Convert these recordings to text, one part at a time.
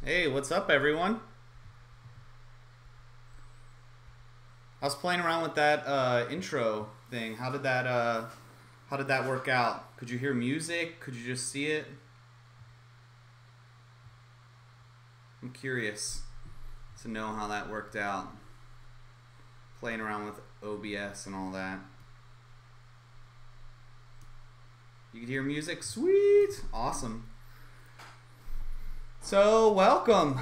Hey, what's up, everyone? I was playing around with that intro thing. How did that work out? Could you hear music? Could you just see it? I'm curious to know how that worked out. Playing around with OBS and all that. You could hear music? Sweet! Awesome. So, welcome.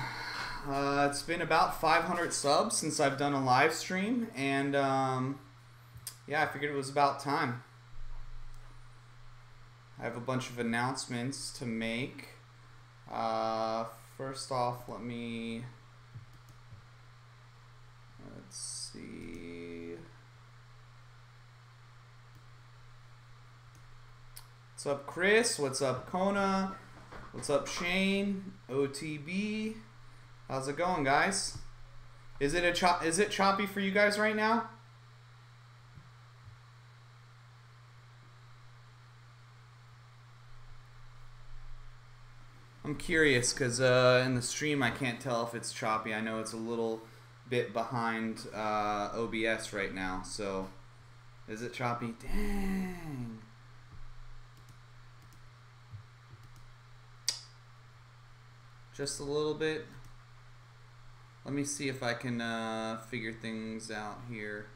It's been about 500 subs since I've done a live stream, and yeah, I figured it was about time. I have a bunch of announcements to make. First off, let's see. What's up, Chris? What's up, Kona? What's up, Shane? OTB? How's it going, guys? Is it choppy for you guys right now? I'm curious because in the stream I can't tell if it's choppy. I know it's a little bit behind OBS right now. So, is it choppy? Dang. Just a little bit. Let me see if I can figure things out here.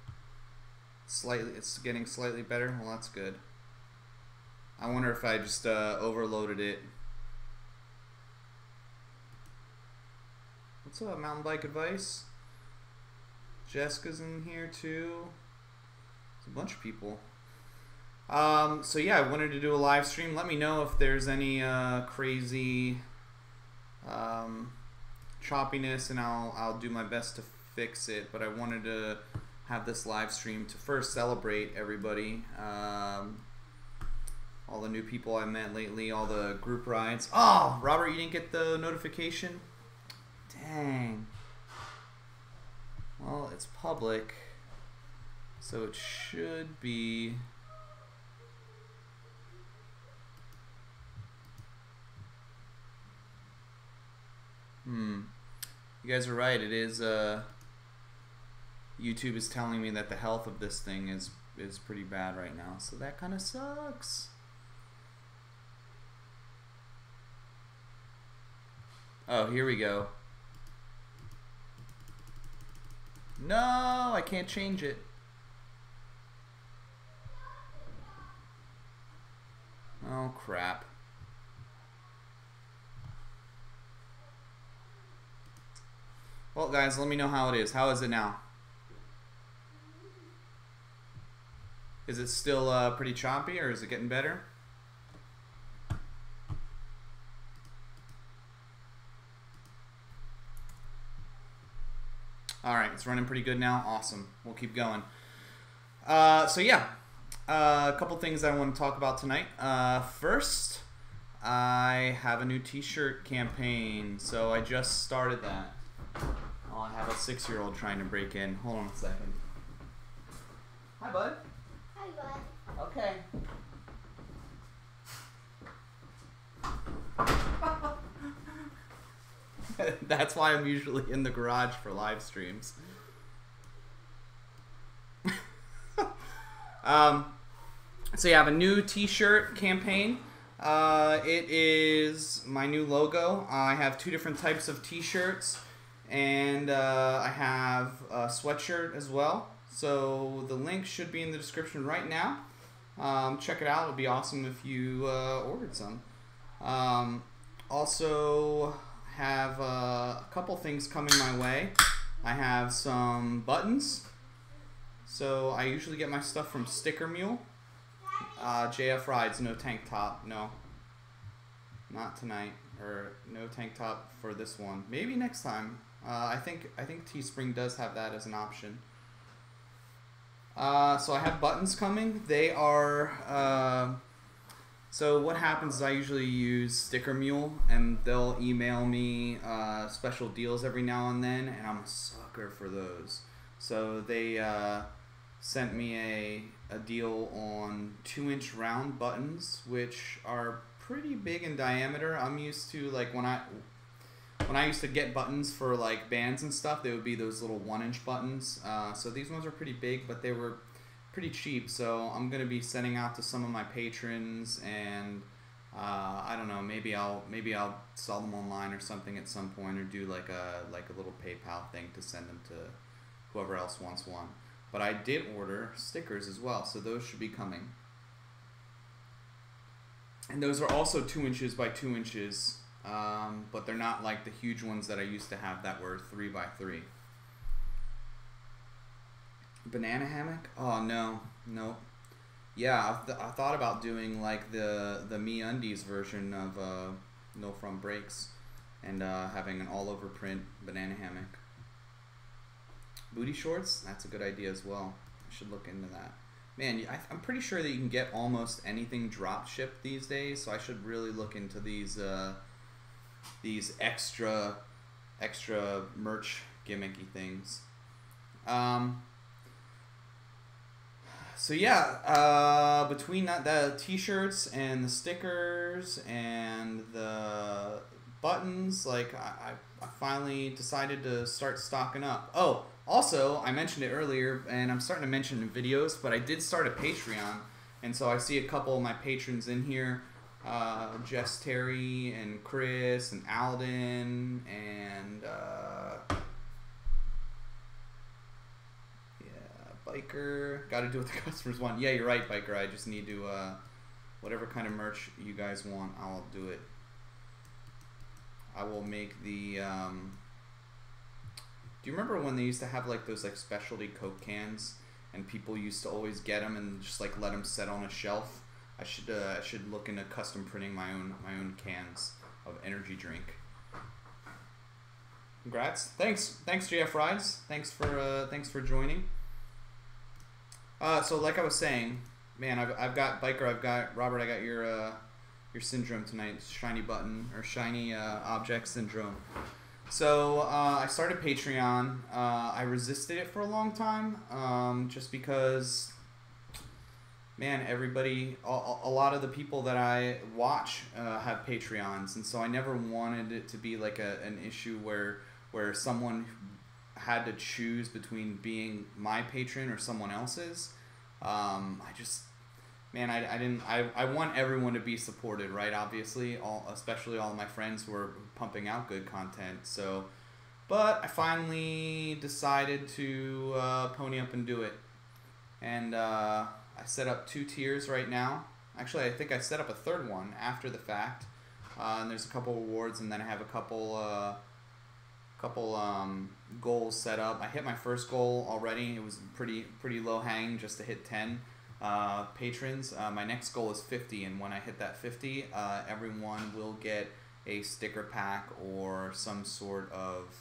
Slightly, it's getting slightly better. Well, that's good. I wonder if I just overloaded it. What's up, Mountain Bike Advice? Jessica's in here too. There's a bunch of people. So yeah, I wanted to do a live stream. Let me know if there's any crazy choppiness, and I'll do my best to fix it. But I wanted to have this live stream to first celebrate everybody, all the new people I met lately, all the group rides. Oh, Robert, you didn't get the notification? Dang. Well, it's public, so it should be. You guys are right. It is. YouTube is telling me that the health of this thing is pretty bad right now, so that kind of sucks. Oh, here we go. No, I can't change it. Oh, crap. Well, guys, let me know how it is. How is it now? Is it still pretty choppy, or is it getting better? Alright, it's running pretty good now. Awesome. We'll keep going. So yeah, a couple things I want to talk about tonight. First, I have a new t-shirt campaign. So I just started that. Oh, I have a 6-year-old trying to break in. Hold on a second. Hi, bud. Hi, bud. Okay. That's why I'm usually in the garage for live streams. So yeah, I have a new t-shirt campaign. It is my new logo. I have 2 different types of t-shirts, and I have a sweatshirt as well. So the link should be in the description right now. Check it out. It would be awesome if you ordered some. Also have a couple things coming my way. I have some buttons. So I usually get my stuff from Sticker Mule. JF Rides, no tank top. No, not tonight. Or no tank top for this one. Maybe next time. I think Teespring does have that as an option. So I have buttons coming. They are. So what happens is I usually use Sticker Mule, and they'll email me special deals every now and then, and I'm a sucker for those. So they sent me a deal on 2-inch round buttons, which are pretty big in diameter. I'm used to, like, when when I used to get buttons for like bands and stuff, they would be those little 1-inch buttons. So these ones are pretty big, but they were pretty cheap. So I'm gonna be sending out to some of my patrons, and I don't know, maybe I'll sell them online or something at some point, or do like a little PayPal thing to send them to whoever else wants one. But I did order stickers as well, so those should be coming. And those are also 2 inches by 2 inches, but they're not like the huge ones that I used to have that were 3 by 3. Banana hammock? Oh no, nope. Yeah, I thought about doing like the MeUndies version of No From Breaks, and having an all over print banana hammock. Booty shorts? That's a good idea as well. I should look into that. Man, I'm pretty sure that you can get almost anything drop shipped these days, so I should really look into these extra merch gimmicky things. So yeah, between the t-shirts and the stickers and the buttons, like I finally decided to start stocking up. Oh, also, I mentioned it earlier, and I'm starting to mention in videos, but I did start a Patreon, and so I see a couple of my patrons in here, Jess Terry and Chris and Alden and Biker. Got to do what the customers want. Yeah, you're right, Biker. I just need to, whatever kind of merch you guys want, I'll do it. I will make the, do you remember when they used to have like those like specialty Coke cans, and people used to always get them and just like let them sit on a shelf? I should look into custom printing my own cans of energy drink. Congrats. Thanks JF Rides. Thanks for joining. So like I was saying, man, I've got Biker, I've got Robert, I got your syndrome tonight, shiny button or shiny object syndrome. So I started Patreon. I resisted it for a long time, just because, man, everybody, a lot of the people that I watch have Patreons, and so I never wanted it to be like an issue where someone had to choose between being my patron or someone else's. I want everyone to be supported, right? Obviously, especially all my friends who are pumping out good content. So, but I finally decided to pony up and do it, and I set up 2 tiers right now. Actually, I think I set up a 3rd one after the fact, and there's a couple awards, and then I have a couple goals set up. I hit my first goal already. It was pretty low hanging, just to hit 10 patrons. My next goal is 50, and when I hit that 50, everyone will get a sticker pack or some sort of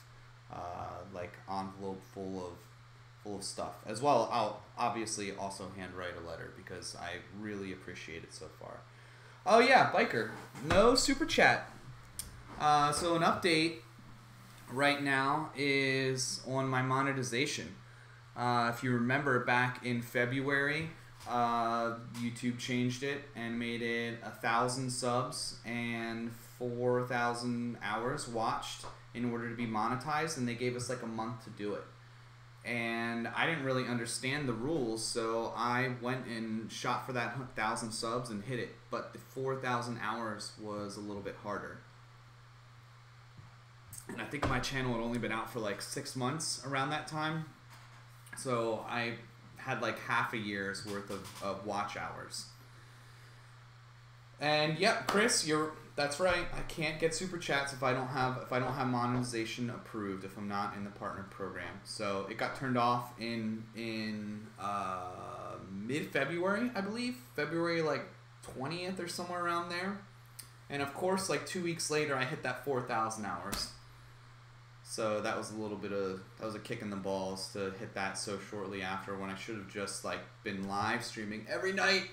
like envelope full of stuff. As well, I'll obviously also handwrite a letter because I really appreciate it so far. Oh yeah, Biker, no super chat. So an update right now is on my monetization. If you remember, back in February, YouTube changed it and made it 1,000 subs and 4,000 hours watched in order to be monetized, and they gave us like a month to do it. And I didn't really understand the rules, so I went and shot for that 1,000 subs and hit it, but the 4,000 hours was a little bit harder. And I think my channel had only been out for like 6 months around that time, so I had like half a year's worth of watch hours. And yep, Chris, that's right. I can't get super chats if I don't have monetization approved, if I'm not in the partner program. So it got turned off in mid-February, I believe, February like 20th or somewhere around there. And of course, like 2 weeks later, I hit that 4,000 hours. So that was a kick in the balls to hit that so shortly after, when I should have just like been live streaming every night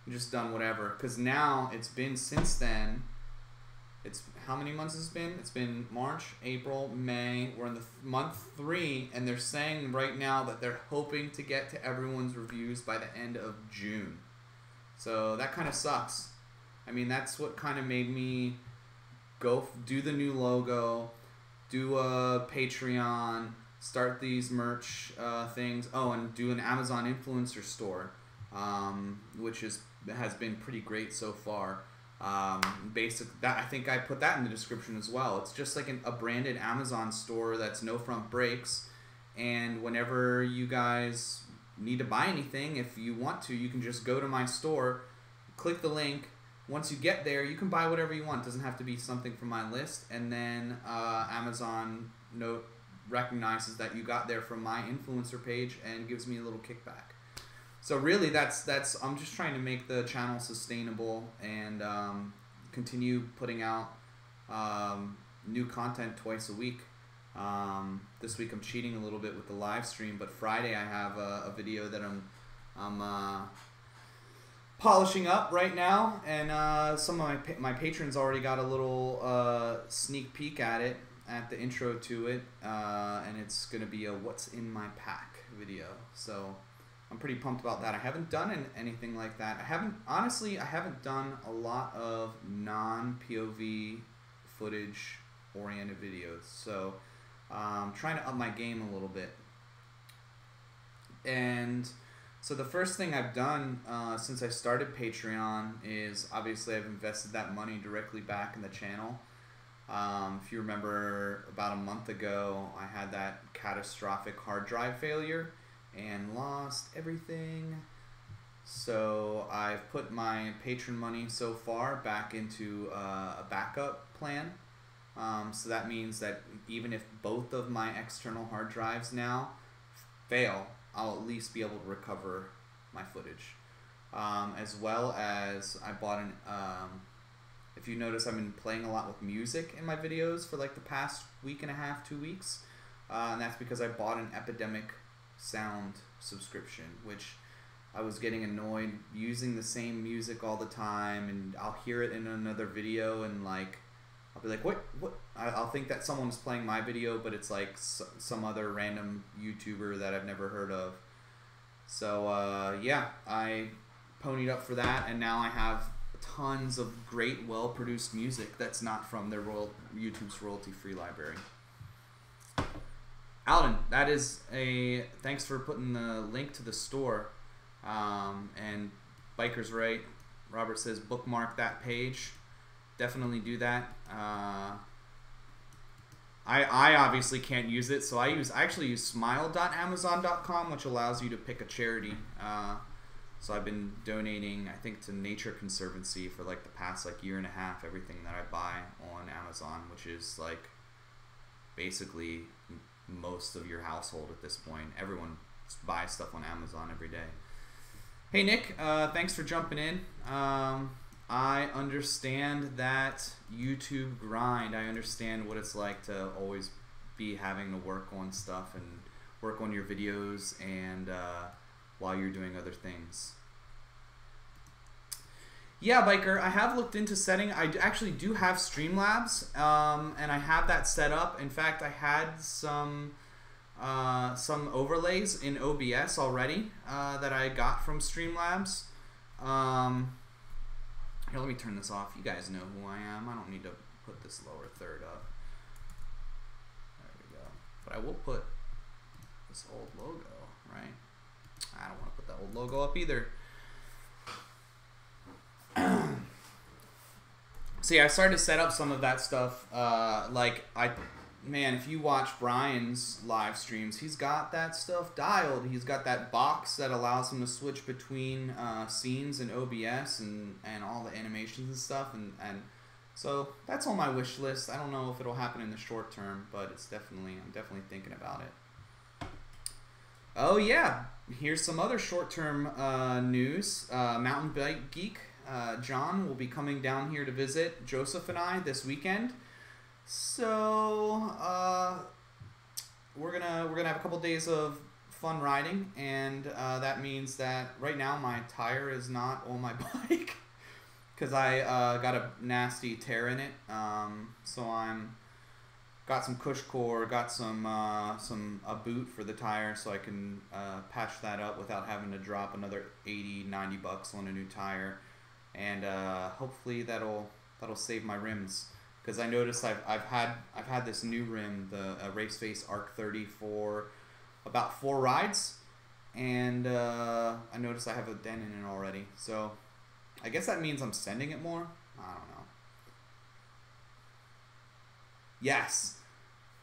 and just done whatever. Because now it's been, since then, it's how many months has it been? It's been March, April, May. We're in the month 3, and they're saying right now that they're hoping to get to everyone's reviews by the end of June. So that kind of sucks. I mean, that's what kind of made me go do the new logo, do a Patreon, start these merch things. Oh, and do an Amazon influencer store, which has been pretty great so far. I think I put that in the description as well. It's just like a branded Amazon store that's no front brakes, and whenever you guys need to buy anything, if you want to, you can just go to my store, click the link. Once you get there, you can buy whatever you want. It doesn't have to be something from my list, and then Amazon recognizes that you got there from my influencer page and gives me a little kickback. So really, that's I'm just trying to make the channel sustainable and continue putting out new content twice a week. This week I'm cheating a little bit with the live stream, but Friday I have a video that I'm polishing up right now, and some of my patrons already got a little sneak peek at it, at the intro to it, and it's gonna be a "What's in my pack" video. So I'm pretty pumped about that. I haven't done anything like that. I haven't done a lot of non-POV footage oriented videos. So I'm trying to up my game a little bit. And so the first thing I've done since I started Patreon is obviously I've invested that money directly back in the channel. If you remember, about a month ago, I had that catastrophic hard drive failure and lost everything. So I've put my patron money so far back into a backup plan. So that means that even if both of my external hard drives now fail, I'll at least be able to recover my footage. As well as I bought if you notice, I've been playing a lot with music in my videos for like the past week and a half, 2 weeks. And that's because I bought an Epidemic sound subscription, which I was getting annoyed using the same music all the time, and I'll hear it in another video and like I'll be like, what I'll think that someone's playing my video, but it's like some other random YouTuber that I've never heard of. So yeah, I ponied up for that, and now I have tons of great, well-produced music that's not from their YouTube's royalty-free library. Alden, that is thanks for putting the link to the store. And Biker's right. Robert says bookmark that page. Definitely do that. I obviously can't use it, so I actually use smile.amazon.com, which allows you to pick a charity. So I've been donating, I think, to Nature Conservancy for like the past year and a half, everything that I buy on Amazon, which is like basically most of your household at this point. Everyone buys stuff on Amazon every day. Hey Nick, thanks for jumping in. I understand that YouTube grind. I understand what it's like to always be having to work on stuff and work on your videos and while you're doing other things. Yeah, Biker, I have looked into setting. I actually do have Streamlabs, and I have that set up. In fact, I had some overlays in OBS already that I got from Streamlabs. Here, let me turn this off. You guys know who I am. I don't need to put this lower third up. There we go. But I will put this old logo, right? I don't want to put that old logo up either. So yeah, I started to set up some of that stuff. Man, if you watch Brian's live streams, he's got that stuff dialed. He's got that box that allows him to switch between scenes and OBS and all the animations and stuff. And so that's on my wish list. I don't know if it'll happen in the short term, but I'm definitely thinking about it. Oh yeah, here's some other short-term news. Mountain Bike Geek John will be coming down here to visit Joseph and I this weekend. So we're gonna have a couple days of fun riding, and that means that right now my tire is not on my bike because I got a nasty tear in it. So got some cush core, got a boot for the tire, so I can patch that up without having to drop another $80-90 bucks on a new tire, and hopefully that'll save my rims. because I noticed I've had this new rim, the Race Face Arc 30, for about 4 rides, and I noticed I have a dent in it already. So I guess that means I'm sending it more. I don't know. Yes,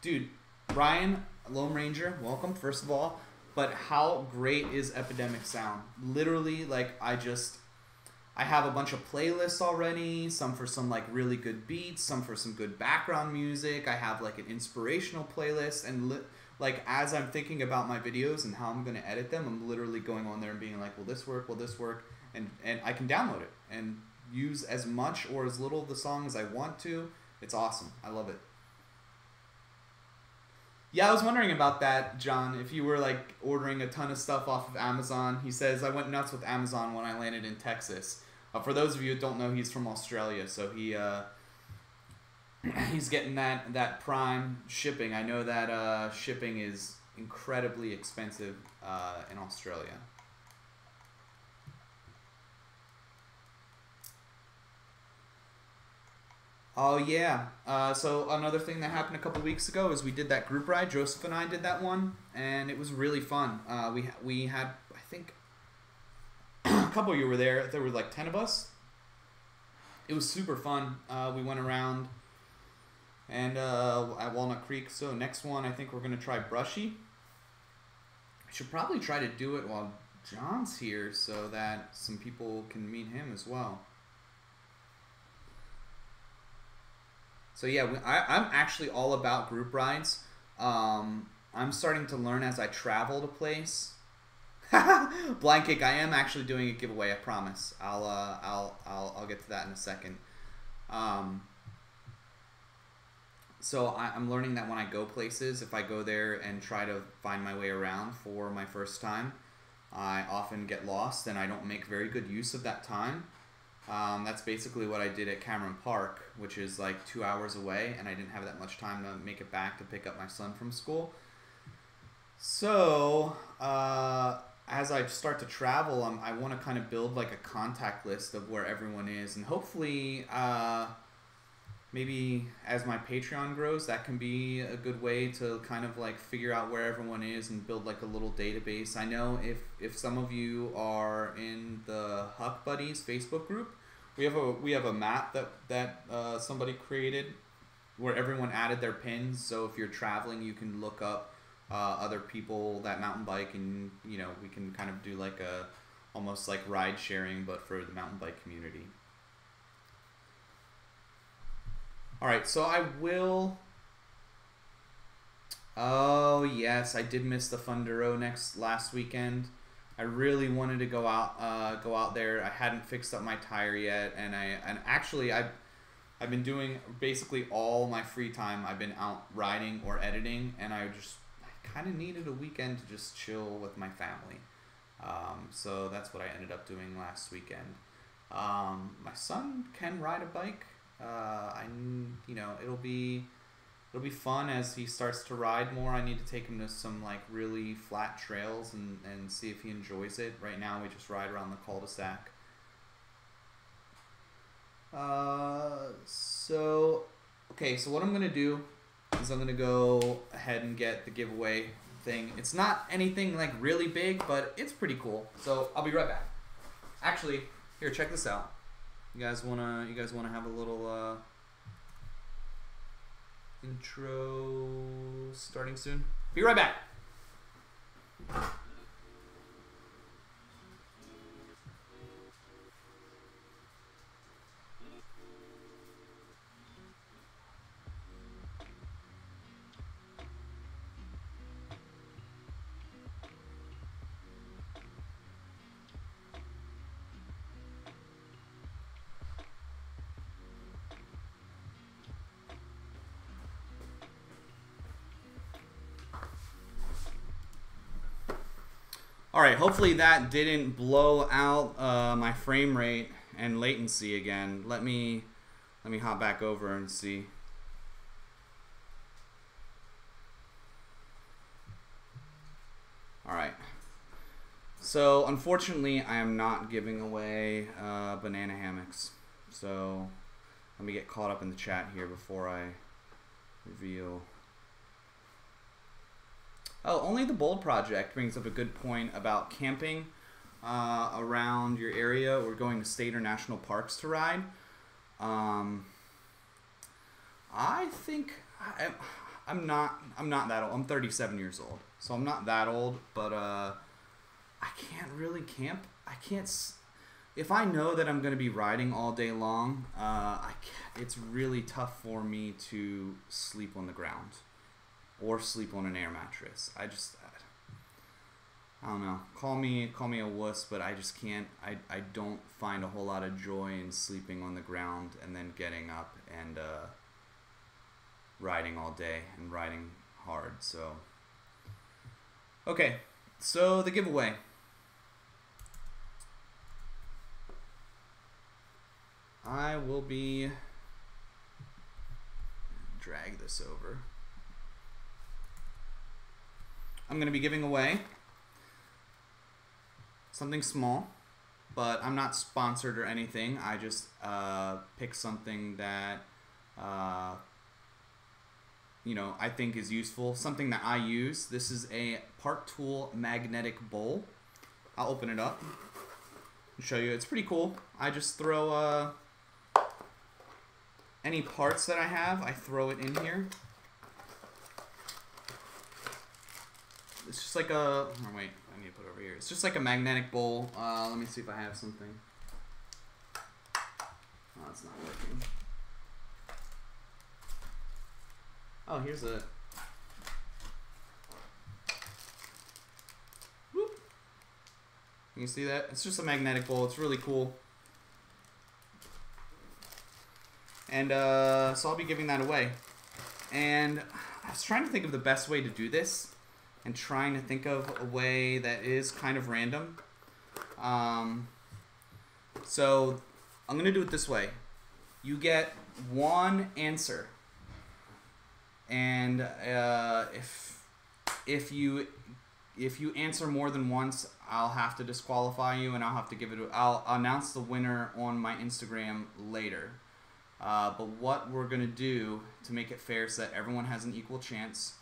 dude, Ryan Lone Ranger, welcome first of all. But how great is Epidemic sound? Literally, like, I have a bunch of playlists already, some for some, like, really good beats, some for some good background music. I have, like, an inspirational playlist, and, like, as I'm thinking about my videos and how I'm going to edit them, I'm literally going on there and being like, will this work, will this work? And I can download it and use as much or as little of the song as I want to. It's awesome. I love it. Yeah, I was wondering about that, John, if you were, like, ordering a ton of stuff off of Amazon. He says, I went nuts with Amazon when I landed in Texas. For those of you who don't know, he's from Australia, so he's getting that Prime shipping. I know that shipping is incredibly expensive in Australia. Oh, yeah. So another thing that happened a couple weeks ago is we did that group ride. Joseph and I did that one, and it was really fun. We had, I think, a couple of you were there. There were like 10 of us. It was super fun. We went around and at Walnut Creek. So next one, I think we're going to try Brushy. I should probably try to do it while John's here so that some people can meet him as well. So yeah, I'm actually all about group rides. I'm starting to learn as I travel to place. Blind Cake, I am actually doing a giveaway. I promise. I'll get to that in a second. So I'm learning that when I go places, if I go there and try to find my way around for my first time, I often get lost and I don't make very good use of that time. That's basically what I did at Cameron Park, which is like 2 hours away, and I didn't have that much time to make it back to pick up my son from school. So, as I start to travel, I want to kind of build like a contact list of where everyone is, and hopefully, maybe as my Patreon grows, that can be a good way to kind of like figure out where everyone is and build like a little database. I know if some of you are in the Huck Buddies Facebook group, we have a map that somebody created where everyone added their pins. So if you're traveling, you can look up other people that mountain bike, and you know, we can kind of do like a almost like ride sharing, but for the mountain bike community. All right, so I will. Oh yes, I did miss the Funduro last weekend. I really wanted to go out there. I hadn't fixed up my tire yet, and actually I've been doing basically all my free time. I've been out riding or editing, and I kind of needed a weekend to just chill with my family. So that's what I ended up doing last weekend. My son can ride a bike. It'll be fun as he starts to ride more. I need to take him to some like really flat trails and see if he enjoys it. Right now we just ride around the cul-de-sac. So what I'm gonna do is I'm gonna go ahead and get the giveaway thing. It's not anything like really big, but it's pretty cool. So I'll be right back. Actually, here, check this out. You guys wanna have a little intro starting soon? Be right back. Alright, hopefully that didn't blow out my frame rate and latency again. Let me hop back over and see. Alright. So, unfortunately, I am not giving away banana hammocks. So, Let me get caught up in the chat here before I reveal. Oh, Only the Bold Project brings up a good point about camping around your area or going to state or national parks to ride. I think I'm not that old. I'm 37 years old, so I'm not that old. But I can't really camp. I can't. If I know that I'm going to be riding all day long, it's really tough for me to sleep on the ground or sleep on an air mattress. I don't know. Call me a wuss, but I just can't. I don't find a whole lot of joy in sleeping on the ground and then getting up and riding all day and riding hard. So okay, so the giveaway. I will be drag this over. I'm going to be giving away something small, but I'm not sponsored or anything. I just picked something that I think is useful, something that I use. This is a Park Tool magnetic bowl. I'll open it up and show you. It's pretty cool. I just throw any parts that I have, I throw it in here. It's just like a, oh wait, I need to put it over here. It's just like a magnetic bowl. Let me see if I have something. Oh, it's not working. Oh, here's a, whoop. You can see that? It's just a magnetic bowl. It's really cool. And so I'll be giving that away. And I was trying to think of the best way to do this and trying to think of a way that is kind of random. So I'm going to do it this way. You get one answer. And if you answer more than once, I'll have to disqualify you and I'll announce the winner on my Instagram later. But what we're going to do to make it fair so that everyone has an equal chance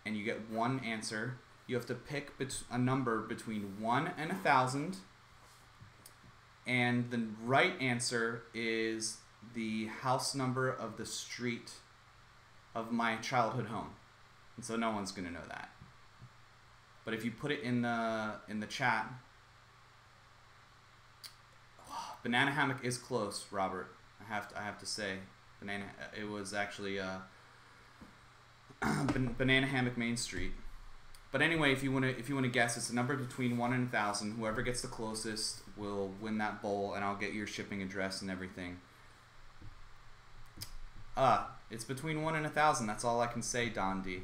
and you get one answer, you have to pick a number between 1 and 1,000. And the right answer is the house number of the street of my childhood home. And so no one's going to know that. But if you put it in the chat, Banana Hammock is close, Robert. I have to say, it was actually Banana Hammock Main Street. But anyway, if you want to guess, it's a number between 1 and 1,000. Whoever gets the closest will win that bowl, and I'll get your shipping address and everything. It's between 1 and 1,000. That's all I can say, Don D.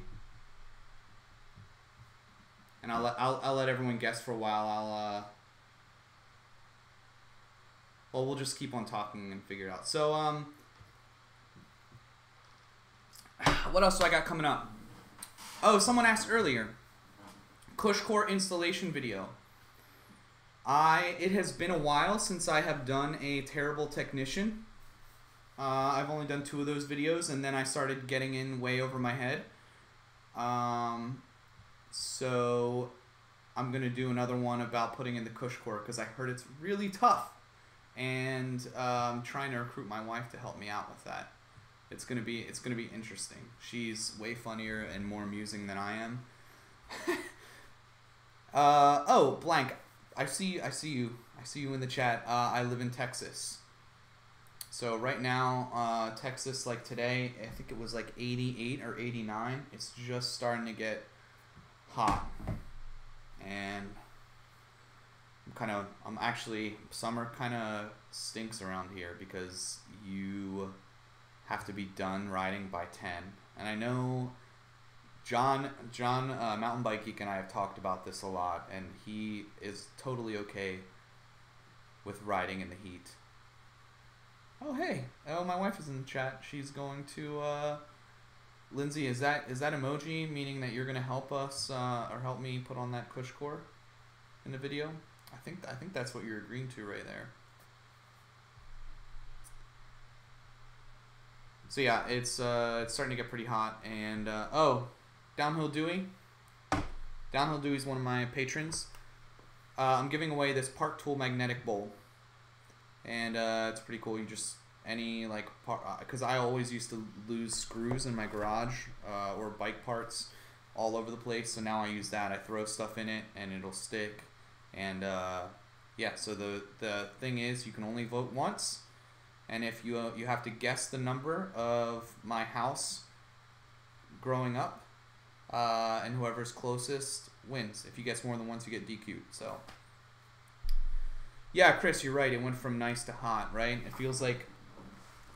And I'll let everyone guess for a while. Well, we'll just keep on talking and figure it out. So, what else do I got coming up? Oh, someone asked earlier. Cushcore installation video. It has been a while since I have done a terrible technician. I've only done 2 of those videos, and then I started getting in way over my head. So I'm going to do another one about putting in the Cushcore because I heard it's really tough. And I'm trying to recruit my wife to help me out with that. It's gonna be interesting. She's way funnier and more amusing than I am. Oh, blank. I see you in the chat. I live in Texas. So right now, Texas, like today, I think it was like 88 or 89. It's just starting to get hot, and summer kind of stinks around here because you have to be done riding by 10. And I know John Mountain Bike Geek and I have talked about this a lot, and he is totally okay with riding in the heat. Oh, hey. Oh, my wife is in the chat. She's going to, Lindsay, is that emoji meaning that you're going to help us, or help me put on that Cushcore in the video? I think that's what you're agreeing to right there. So yeah, it's starting to get pretty hot. And oh, Downhill Dewey. Downhill Dewey is one of my patrons. I'm giving away this Park Tool magnetic bowl, and it's pretty cool. You just any like part, because I always used to lose screws in my garage or bike parts all over the place. So now I use that. I throw stuff in it and it'll stick. And yeah, so the thing is, you can only vote once, and if you have to guess the number of my house growing up, and whoever's closest wins. If you guess more than once, you get DQ'd. So yeah, Chris, you're right. It went from nice to hot, right? It feels like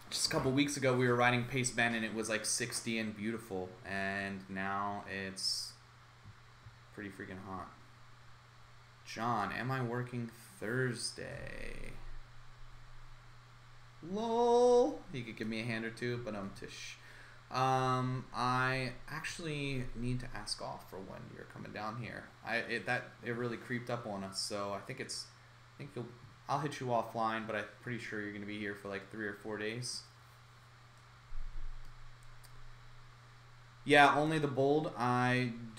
just a couple weeks ago we were riding Pace Bend and it was like 60 and beautiful, and now it's pretty freaking hot. John, am I working Thursday? Lol. You could give me a hand or two, but tish. I actually need to ask off for when you're coming down here. It really creeped up on us, so I'll hit you offline, but I'm pretty sure you're gonna be here for like 3 or 4 days. Yeah, only the bold. I'm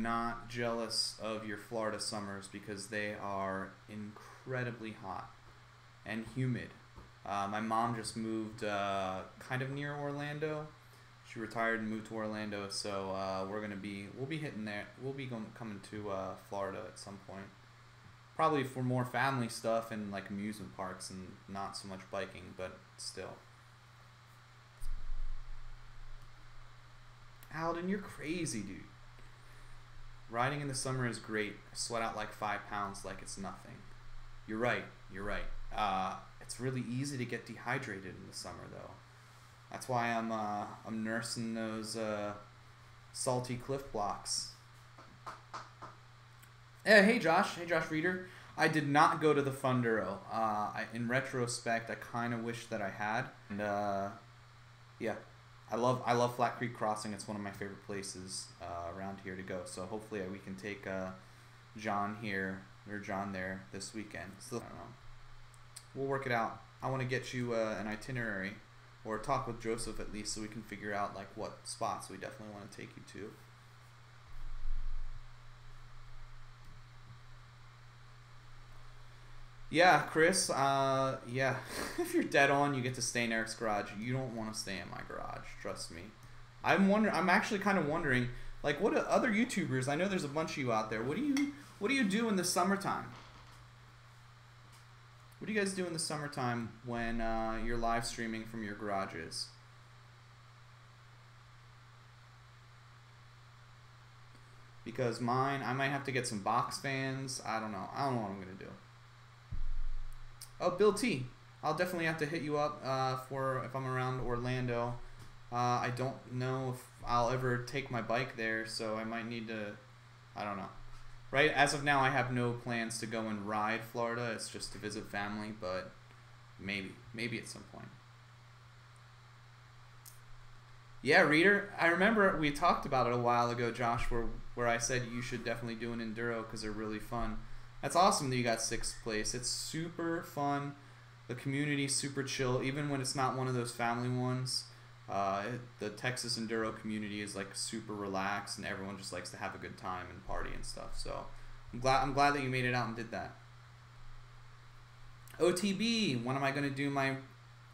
not jealous of your Florida summers because they are incredibly hot and humid. My mom just moved kind of near Orlando. She retired and moved to Orlando, so we'll be hitting there. We'll be coming to Florida at some point, probably for more family stuff and like amusement parks and not so much biking, but still. Alden, you're crazy, dude. Riding in the summer is great. I sweat out like 5 pounds like it's nothing. You're right. It's really easy to get dehydrated in the summer, though. That's why I'm nursing those salty Cliff blocks. Hey Josh Reader. I did not go to the Funduro. In retrospect, I kind of wish that I had. And yeah, I love Flat Creek Crossing. It's one of my favorite places around here to go. So hopefully we can take John there this weekend. So I don't know. We'll work it out. I want to get you an itinerary, or talk with Joseph at least, so we can figure out like what spots we definitely want to take you to. Yeah, Chris. Yeah. If you're dead on, you get to stay in Eric's garage. You don't want to stay in my garage. Trust me. I'm actually kind of wondering, like, what are other YouTubers? I know there's a bunch of you out there. What do you do in the summertime? What do you guys do in the summertime when you're live streaming from your garages? Because mine, I might have to get some box fans. I don't know. I don't know what I'm gonna do. Oh, Bill T. I'll definitely have to hit you up if I'm around Orlando. I don't know if I'll ever take my bike there, so I might need to. I don't know. Right, as of now, I have no plans to go and ride Florida. It's just to visit family, but maybe at some point. Yeah, Reader, I remember we talked about it a while ago, Josh, where I said you should definitely do an enduro because they're really fun. That's awesome that you got 6th place. It's super fun. The community's super chill, even when it's not one of those family ones. The Texas enduro community is like super relaxed, and everyone just likes to have a good time and party and stuff. So I'm glad that you made it out and did that. OTB, when am I going to do my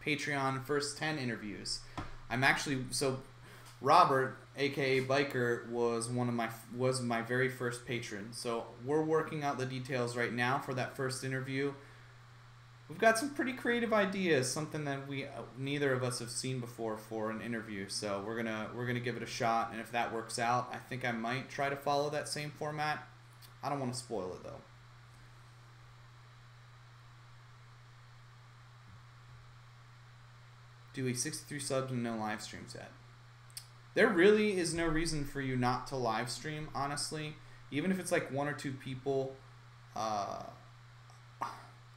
Patreon first 10 interviews? Robert, aka Biker, was my very first patron. So we're working out the details right now for that first interview. We've got some pretty creative ideas, something that neither of us have seen before for an interview. So we're gonna give it a shot, and if that works out, I think I might try to follow that same format. I don't want to spoil it though. Dewey, 63 subs and no live streams yet. There really is no reason for you not to live stream, honestly. Even if it's like 1 or 2 people.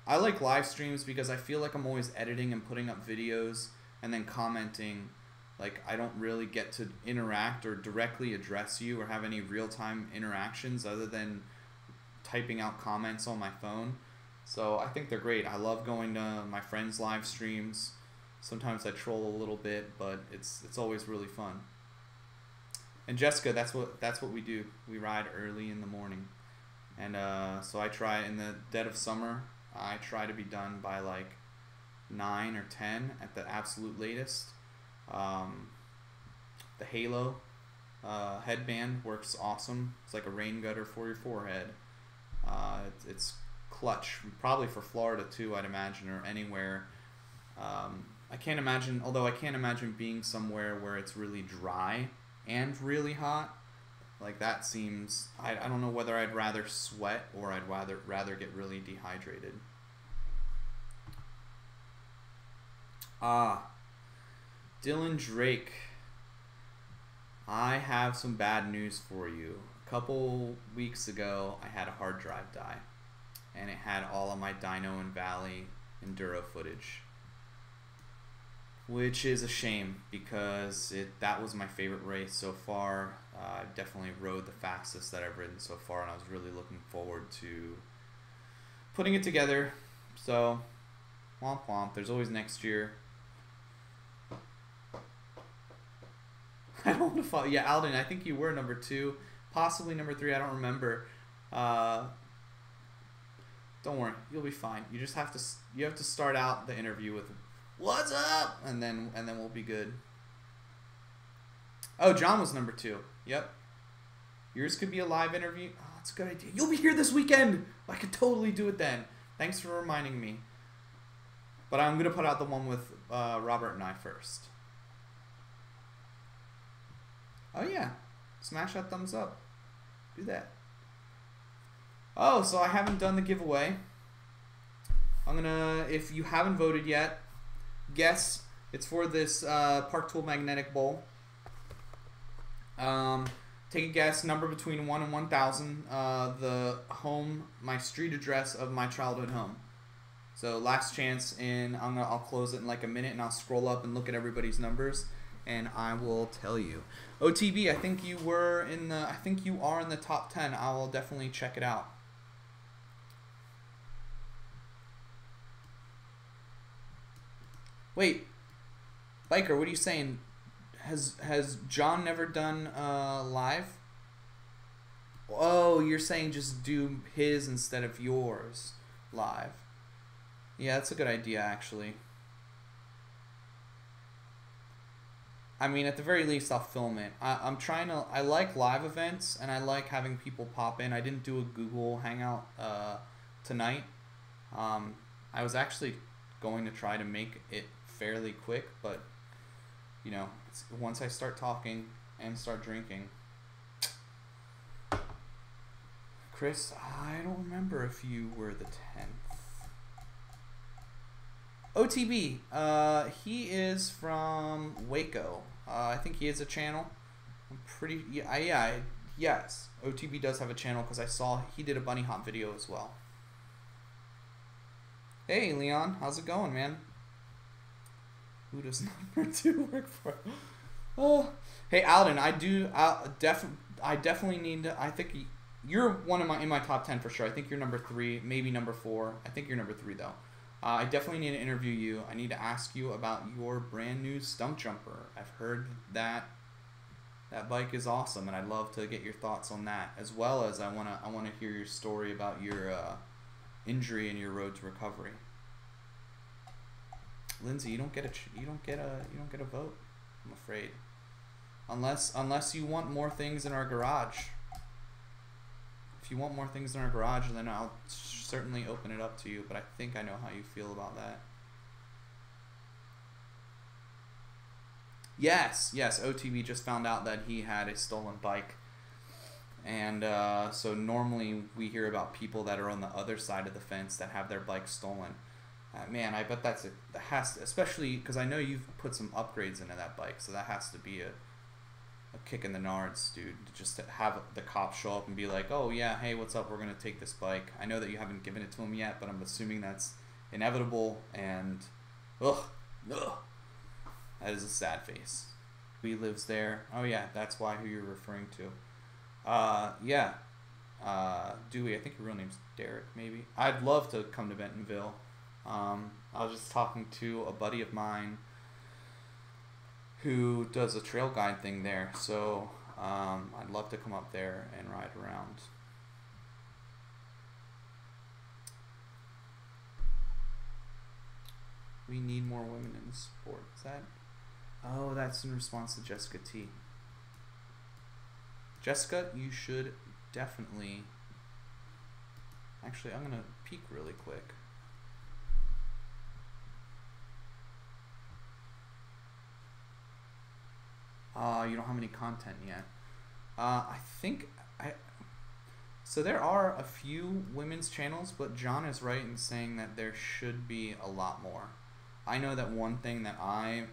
I like live streams because I feel like I'm always editing and putting up videos and then commenting. Like, I don't really get to interact or directly address you or have any real-time interactions other than typing out comments on my phone. So I think they're great. I love going to my friends' live streams. Sometimes I troll a little bit, but it's always really fun. And Jessica, that's what we do. We ride early in the morning, and so I try in the dead of summer. I try to be done by like 9 or 10 at the absolute latest. The halo headband works awesome. It's like a rain gutter for your forehead. It's clutch, probably for Florida too, I'd imagine, or anywhere. I can't imagine being somewhere where it's really dry and really hot. Like that seems, I don't know whether I'd rather sweat or I'd rather get really dehydrated. Dylan Drake, I have some bad news for you. A couple weeks ago, I had a hard drive die, and it had all of my Dino and Valley Enduro footage, which is a shame because that was my favorite race so far. I definitely rode the fastest that I've ridden so far, and I was really looking forward to putting it together. So, womp womp. There's always next year. I don't want to follow. Yeah, Alden, I think you were number 2, possibly number 3. I don't remember. Don't worry, you'll be fine. You just have to start out the interview with "What's up?" and then we'll be good. Oh, John was number 2. Yep. Yours could be a live interview. Oh, that's a good idea. You'll be here this weekend. I could totally do it then. Thanks for reminding me. But I'm gonna put out the one with Robert and I first. Oh yeah, smash that thumbs up. Do that. Oh, so I haven't done the giveaway. I'm gonna, if you haven't voted yet, guess. It's for this Park Tool Magnetic Bowl. Take a guess, number between 1 and 1,000. My street address of my childhood home. So last chance, and I'll close it in like a minute, and I'll scroll up and look at everybody's numbers, and I will tell you. OTB, I think you are in the top 10. I will definitely check it out. Wait, Biker, what are you saying? Has John never done live? Oh, you're saying just do his instead of yours live. Yeah, that's a good idea, actually. I mean, at the very least, I'll film it. I like live events, and I like having people pop in. I didn't do a Google Hangout tonight. I was actually going to try to make it fairly quick, but, you know, once I start talking and start drinking. Chris, I don't remember if you were the 10th. OTB, he is from Waco. I think he has a channel. I'm pretty, yes. OTB does have a channel because I saw he did a bunny hop video as well. Hey, Leon, how's it going, man? Who does number 2 work for? Oh, hey, Alden, I definitely need to, I think you're one of in my top 10 for sure. I think you're number 3, maybe number 4. I think you're number 3 though. I definitely need to interview you. I need to ask you about your brand new stump jumper. I've heard that bike is awesome, and I'd love to get your thoughts on that, as well as I wanna hear your story about your injury and your road to recovery. Lindsay, you don't get a vote, I'm afraid, unless you want more things in our garage. If you want more things in our garage, then I'll certainly open it up to you, but I think I know how you feel about that. Yes, OTB just found out that he had a stolen bike. And so normally we hear about people that are on the other side of the fence that have their bike stolen. Man, I bet especially because I know you've put some upgrades into that bike, so that has to be a kick in the nards, dude, just to have the cops show up and be like, oh yeah, hey, what's up, we're gonna take this bike. I know that you haven't given it to him yet, but I'm assuming that's inevitable, and ugh, that is a sad face. He lives there. Oh yeah, that's who you're referring to. Yeah, Dewey, I think your real name's Derek, maybe. I'd love to come to Bentonville. I was just talking to a buddy of mine who does a trail guide thing there. So I'd love to come up there and ride around. We need more women in the sport. Is that? Oh, that's in response to Jessica T. Jessica, you should definitely. Actually, I'm gonna peek really quick. You don't have any content yet. I think so there are a few women's channels, but John is right in saying that there should be a lot more. I know that one thing that I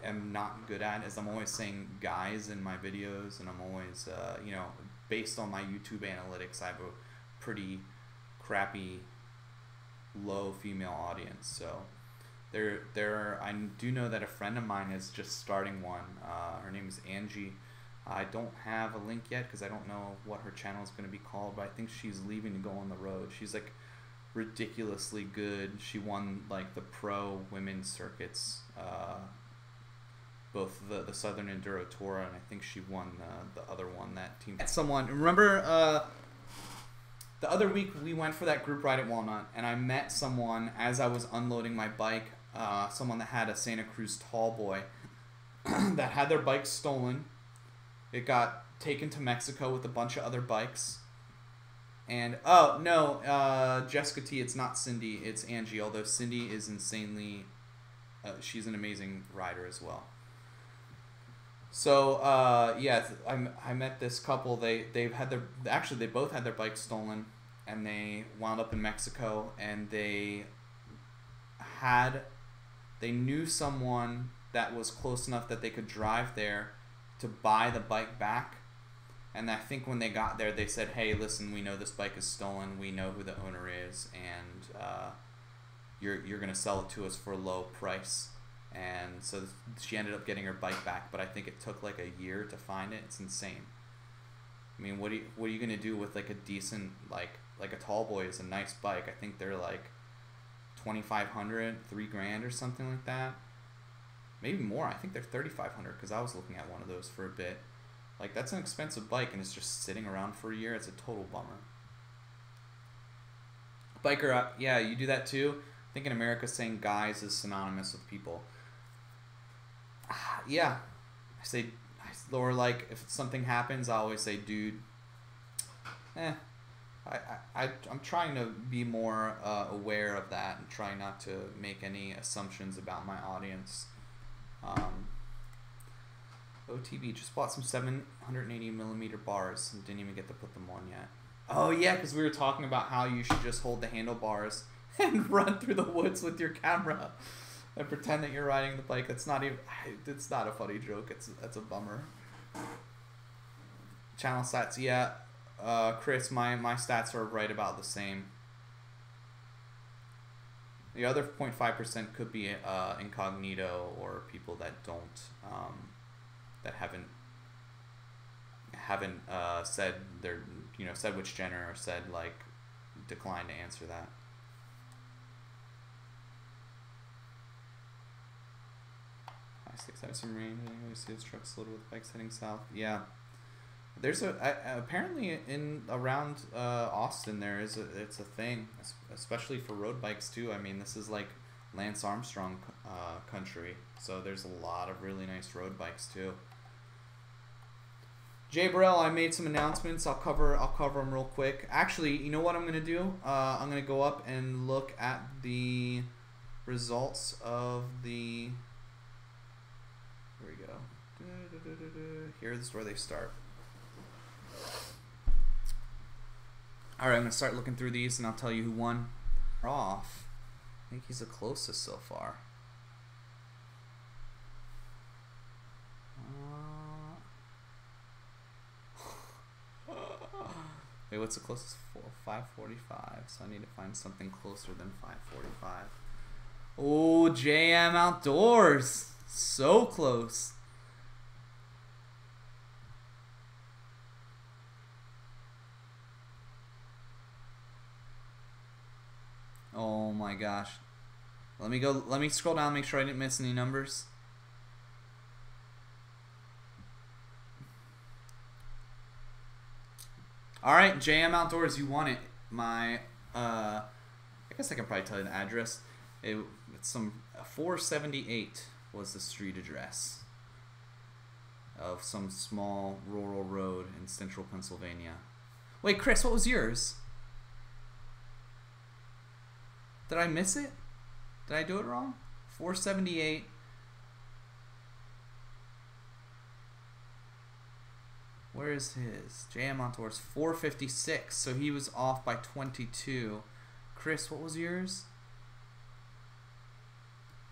am not good at is I'm always saying guys in my videos, and I'm always, you know, based on my YouTube analytics, I have a pretty crappy low female audience. So I do know that a friend of mine is just starting one. Her name is Angie. I don't have a link yet because I don't know what her channel is going to be called, but I think she's leaving to go on the road. She's like ridiculously good. She won like the pro women's circuits, both the Southern Enduro Tour, and I think she won the other one, that team. Someone, remember the other week we went for that group ride at Walnut, and I met someone as I was unloading my bike, someone that had a Santa Cruz Tallboy that had their bike stolen. It got taken to Mexico with a bunch of other bikes. And, oh, no, Jessica T, it's not Cindy, it's Angie, although Cindy is insanely, she's an amazing rider as well. So, yeah, I met this couple. They've had actually they both had their bikes stolen, and they wound up in Mexico, and they knew someone that was close enough that they could drive there to buy the bike back. And I think when they got there, they said, hey, listen, we know this bike is stolen. We know who the owner is, and you're going to sell it to us for a low price. And so she ended up getting her bike back, but I think it took like a year to find it. It's insane. I mean, what are you going to do with like a decent, like a Tallboy is a nice bike. I think they're like $2,500, $3,000 or something like that. Maybe more. I think they're $3,500 because I was looking at one of those for a bit. Like, that's an expensive bike, and it's just sitting around for a year. It's a total bummer. Biker, yeah, you do that too. I think in America saying guys is synonymous with people. Yeah, or like if something happens, I always say dude. I'm trying to be more aware of that and try not to make any assumptions about my audience. OTB just bought some 780mm bars and didn't even get to put them on yet. Oh yeah, because we were talking about how you should just hold the handlebars and run through the woods with your camera and pretend that you're riding the bike. It's not a funny joke. That's a bummer. Channel stats, yeah. Chris, my stats are right about the same. The other 0.5% could be incognito or people that don't that haven't said their said which gender or said like declined to answer that. I have some rain. I see this trucks loaded with bikes heading south. Yeah, there's apparently in around Austin it's a thing, especially for road bikes too. I mean, this is like Lance Armstrong country, so there's a lot of really nice road bikes too. Jay Burrell, I made some announcements. I'll cover them real quick. Actually, you know what I'm gonna do? I'm gonna go up and look at the results of the. Here we go. Here's where they start. All right, I'm gonna start looking through these, and I'll tell you who won. Off. I think he's the closest so far. Wait, what's the closest? 545. So I need to find something closer than 545. Oh, JM Outdoors. So close. Oh my gosh. Let me scroll down, make sure I didn't miss any numbers. All right, JM Outdoors, you won it. My, I guess I can probably tell you the address. It's some 478 was the street address of some small rural road in central Pennsylvania. Wait, Chris, what was yours? Did I miss it? Did I do it wrong? 478. Where is his? JM Outdoors, 456. So he was off by 22. Chris, what was yours?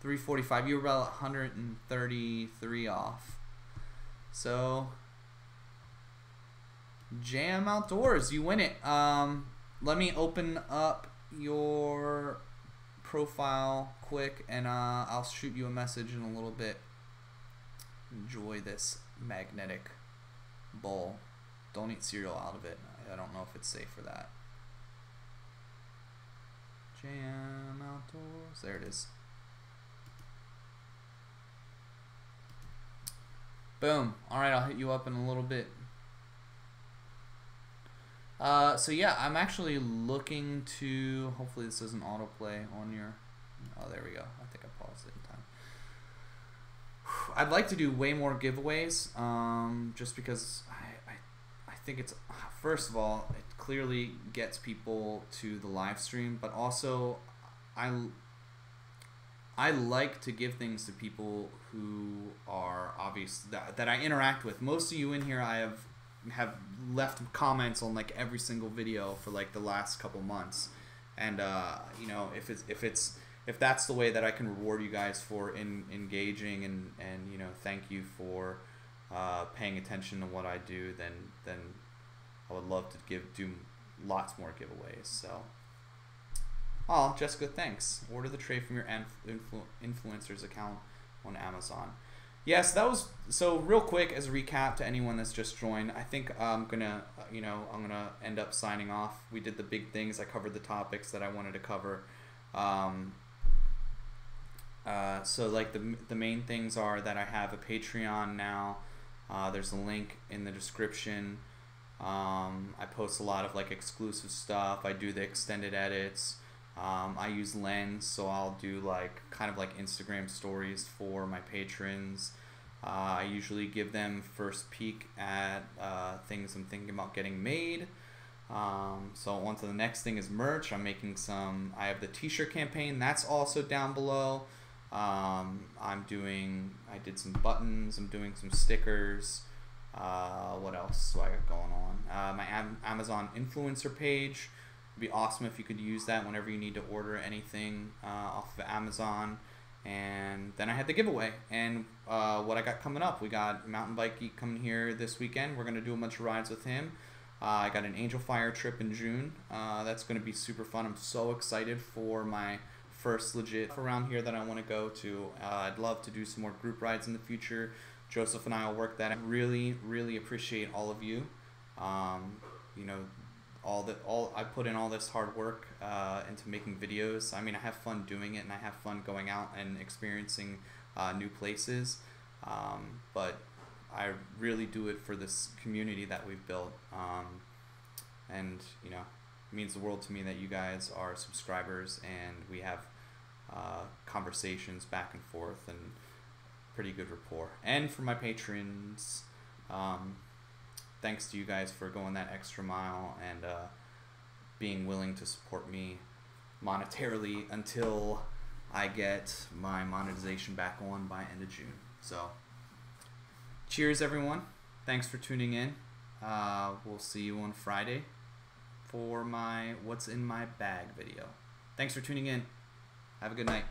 345. You were about 133 off. So JM Outdoors, you win it. Let me open up your profile quick, and I'll shoot you a message in a little bit. Enjoy this magnetic bowl. Don't eat cereal out of it. I don't know if it's safe for that. JM Outdoors. There it is. Boom. Alright, I'll hit you up in a little bit. So yeah, I'm actually looking to, hopefully this doesn't autoplay on your, oh there we go, I think I paused it in time. I'd like to do way more giveaways, just because I think it's, first of all, it clearly gets people to the live stream, but also I like to give things to people who are obvious, that I interact with. Most of you in here I have left comments on like every single video for like the last couple months, and you know, if that's the way that I can reward you guys for engaging and you know, thank you for paying attention to what I do, then I would love to do lots more giveaways. So, oh, Jessica, thanks. Order the tray from your influencer's account on Amazon. Yes, that was, so real quick as a recap to anyone that's just joined, I think I'm gonna end up signing off. We did the big things. I covered the topics that I wanted to cover. So like the main things are that I have a Patreon now. There's a link in the description. I post a lot of like exclusive stuff. I do the extended edits. I use Lens, so I'll do like kind of like Instagram stories for my patrons. I usually give them first peek at things I'm thinking about getting made. So on to the next thing is merch. I'm making some, I have the t-shirt campaign, that's also down below. I did some buttons, I'm doing some stickers. What else do I got going on? My Amazon influencer page. It'd be awesome if you could use that whenever you need to order anything off of Amazon. And then I had the giveaway, and what I got coming up, we got Mountain Bike Geek coming here this weekend. We're gonna do a bunch of rides with him. I got an Angel Fire trip in June. That's gonna be super fun. I'm so excited for my first legit around here that I want to go to. I'd love to do some more group rides in the future. Joseph and I will work that. I really appreciate all of you. You know, I put in all this hard work into making videos. I mean, I have fun doing it, and I have fun going out and experiencing new places. But I really do it for this community that we've built. And you know, it means the world to me that you guys are subscribers, and we have conversations back and forth and pretty good rapport. And for my patrons, thanks to you guys for going that extra mile and being willing to support me monetarily until I get my monetization back on by end of June. So cheers everyone, thanks for tuning in. We'll see you on Friday for my what's in my bag video. Thanks for tuning in. Have a good night.